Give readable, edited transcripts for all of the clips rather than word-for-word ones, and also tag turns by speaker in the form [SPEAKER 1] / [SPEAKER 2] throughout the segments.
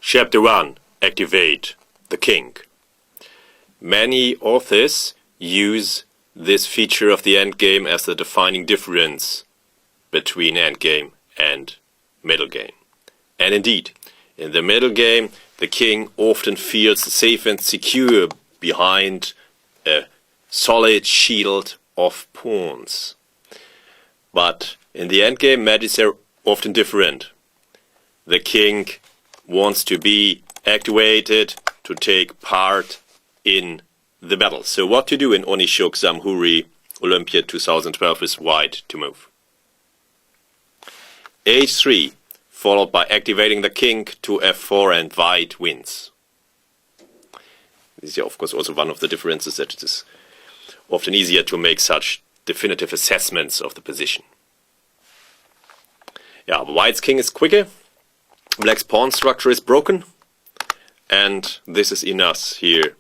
[SPEAKER 1] Chapter 1. Activate the king. Many authors use this feature of the endgame as the defining difference between endgame and middle game. And indeed, in the middle game, the king often feels safe and secure behind a solid shield of pawns. But in the endgame, matters are often different. The king wants to be activated to take part in the battle. So what to do in Onishok Zamhuri Olympia 2012 with white to move? H3, followed by activating the king to F4 and white wins. This is of course also one of the differences, that it is often easier to make such definitive assessments of the position. Yeah, white's king is quicker, black's pawn structure is broken, and this is enough here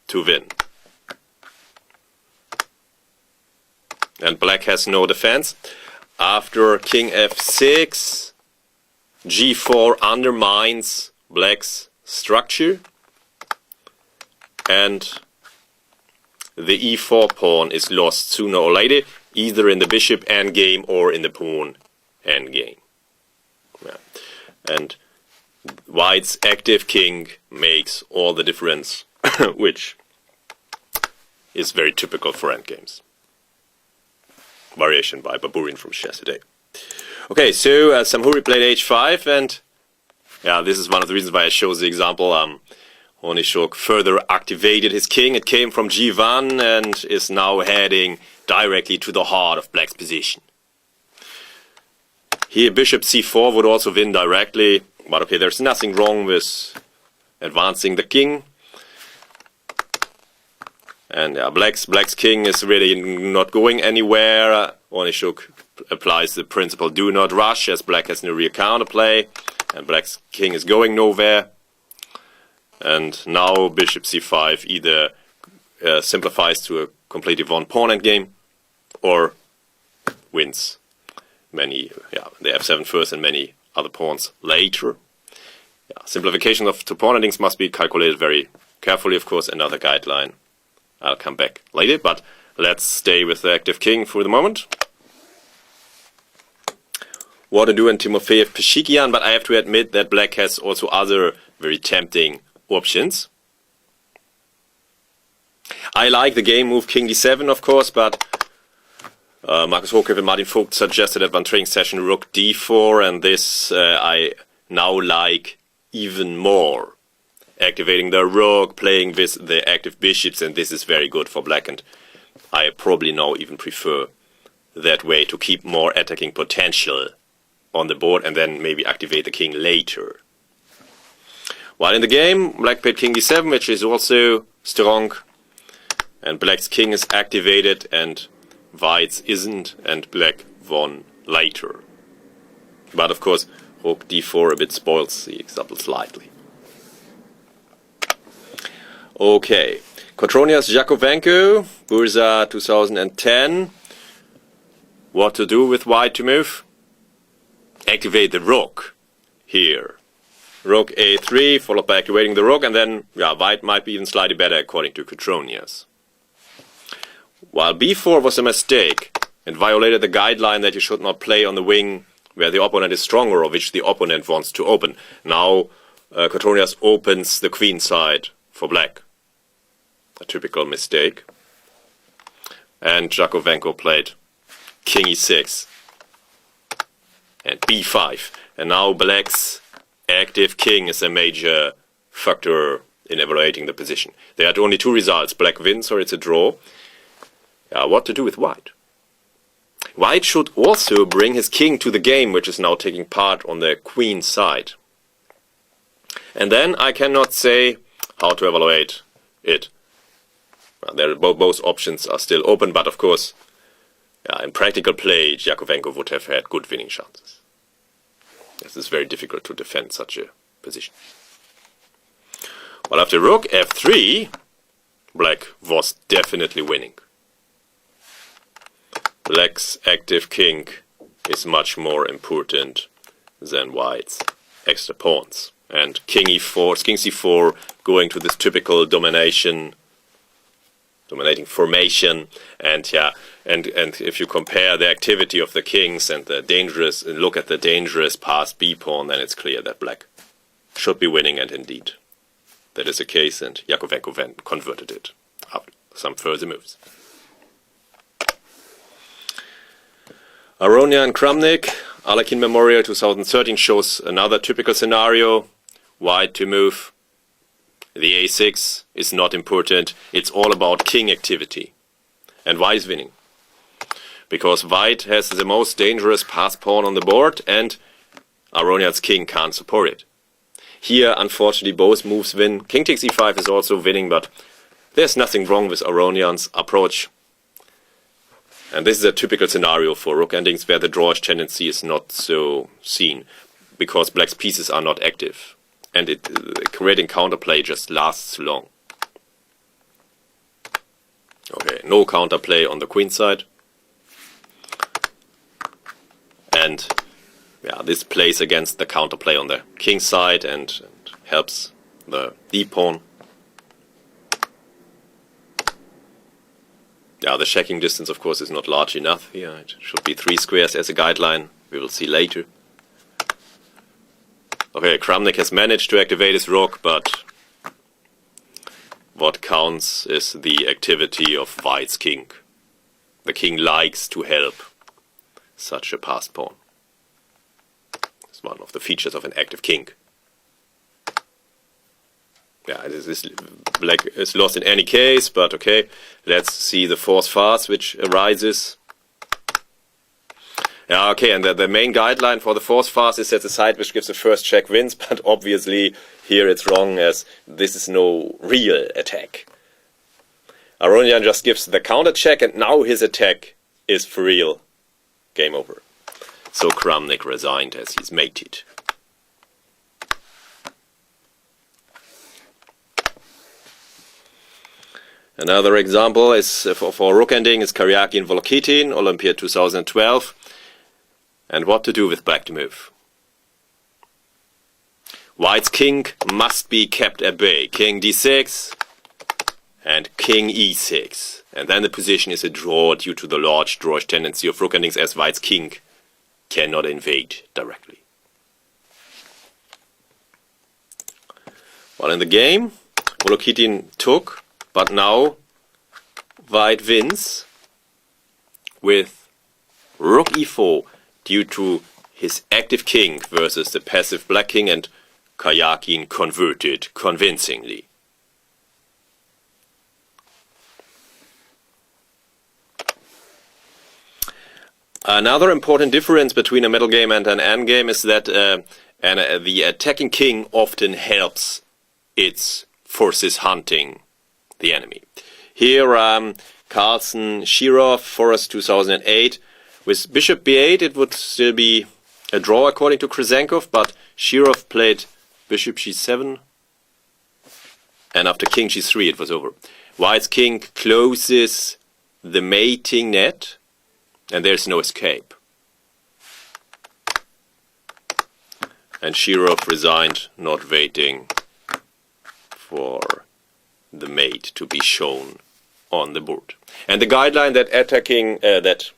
[SPEAKER 1] to win. And black has no defense. After king f6, g4 undermines black's structure, and the e4 pawn is lost sooner or later, either in the bishop endgame or in the pawn endgame. Yeah. And white's active king makes all the difference, which is very typical for endgames. Variation by Baburin from Chess Today. Okay, so Zamhuri played h5, and yeah, this is one of the reasons why I chose the example. Onishok further activated his king. It came from g1 and is now heading directly to the heart of black's position. Here bishop c4 would also win directly, but okay, there's nothing wrong with advancing the king. And yeah, black's king is really not going anywhere. Onishok applies the principle do not rush, as black has no real counterplay, and black's king is going nowhere. And now bishop c5 either simplifies to a completely one pawn endgame or wins many, the f7 first and many other pawns later. Yeah, simplification of two pawn endings must be calculated very carefully, of course. Another guideline. I'll come back later, but let's stay with the active king for the moment. What to do in Timofeyev Peshikian, but I have to admit that black has also other very tempting options. I like the game move king d7, of course, but Markus Hochgräf and Martin Vogt suggested at one training session rook d4, and this I now like even more. Activating the rook, playing with the active bishops, and this is very good for black, and I probably now even prefer that way to keep more attacking potential on the board and then maybe activate the king later. While in the game, black played king d7, which is also strong, and black's king is activated and white's isn't, and black won later. But of course, rook d4 a bit spoils the example slightly. Okay, Kotronias Jakovenko, Bursa 2010. What to do with white to move? Activate the rook here. Rook a3, followed by activating the rook, and then white might be even slightly better according to Kotronias. While b4 was a mistake and violated the guideline that you should not play on the wing where the opponent is stronger or which the opponent wants to open. Now Kotronias opens the queen side for black. A typical mistake. And Jakovenko played king e6 and b5. And now black's active king is a major factor in evaluating the position. There are only two results. Black wins or it's a draw. What to do with white? White should also bring his king to the game, which is now taking part on the queen side. And then I cannot say how to evaluate it. Both options are still open, but of course, in practical play, Jakovenko would have had good winning chances. It is very difficult to defend such a position. Well, after rook f3, black was definitely winning. Black's active king is much more important than white's extra pawns. and king e4, king c4, going to this typical dominating formation, and if you compare the activity of the kings and look at the dangerous passed b pawn, then it's clear that black should be winning, and indeed that is the case, and Jakovenko converted it after some further moves. Aronia and Kramnik, Alekhine Memorial 2013 shows another typical scenario. White to move. The a6 is not important. It's all about king activity. And white is winning. Because white has the most dangerous passed pawn on the board, and Aronia's king can't support it. Here, unfortunately, both moves win. King takes e5 is also winning, but there's nothing wrong with Aronian's approach. And this is a typical scenario for rook endings where the drawish tendency is not so seen, because black's pieces are not active. And creating counterplay just lasts long. Okay, no counterplay on the queen side. And this plays against the counterplay on the king side and helps the d pawn. The checking distance, of course, is not large enough here. It should be 3 squares as a guideline. We will see later. Okay, Kramnik has managed to activate his rook, but what counts is the activity of white's king. The king likes to help such a passed pawn. It's one of the features of an active king. Black is lost in any case, but okay, let's see the fourth fast which arises. Okay, and the main guideline for the fourth fast is that the side which gives the first check wins, but obviously here it's wrong, as this is no real attack. Aronian just gives the counter check, and now his attack is for real. Game over. So Kramnik resigned as he's mated. Another example is for rook ending is Karyagi and Volokitin, Olympiad 2012. And what to do with black to move. White's king must be kept at bay. King d6 and king e6. And then the position is a draw due to the large drawish tendency of rook endings, as white's king cannot invade directly. While in the game, Volokitin took, but now white wins with rook e4 due to his active king versus the passive black king, and Karyakin converted convincingly. Another important difference between a middle game and an endgame is that the attacking king often helps its forces hunting the enemy. Here, Carlsen, Shirov, Forest 2008. With bishop b8, it would still be a draw according to Kryzenkov, but Shirov played bishop g7, and after king g3 it was over. White's king closes the mating net, and there's no escape. And Shirov resigned, not waiting for the mate to be shown on the board. And the guideline that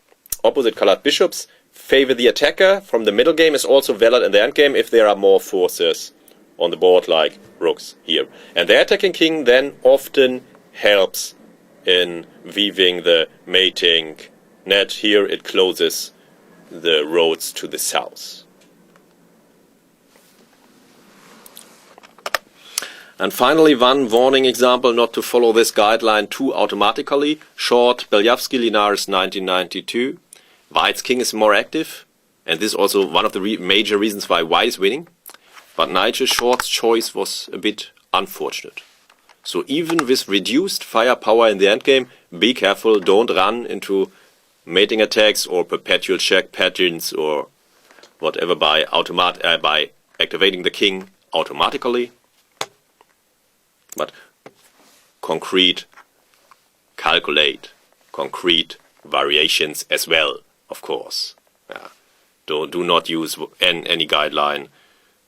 [SPEAKER 1] opposite colored bishops favor the attacker from the middle game is also valid in the endgame if there are more forces on the board, like rooks here. And the attacking king then often helps in weaving the mating net. Here it closes the roads to the south. And finally, one warning example not to follow this guideline too automatically. Short, Belyavsky, Linares, 1992. White's king is more active, and this is also one of the major reasons why white is winning. But Nigel Short's choice was a bit unfortunate. So even with reduced firepower in the endgame, be careful, don't run into mating attacks or perpetual check patterns or whatever by activating the king automatically. But calculate concrete variations as well, of course. Do not use any guideline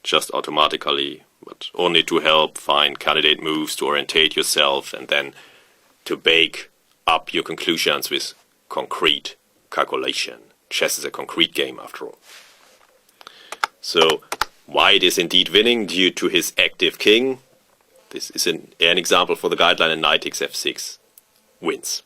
[SPEAKER 1] just automatically, but only to help find candidate moves, to orientate yourself, and then to bake up your conclusions with concrete calculation. Chess is a concrete game, after all. So, white is indeed winning due to his active king. This is an example for the guideline, and knight takes f6 wins.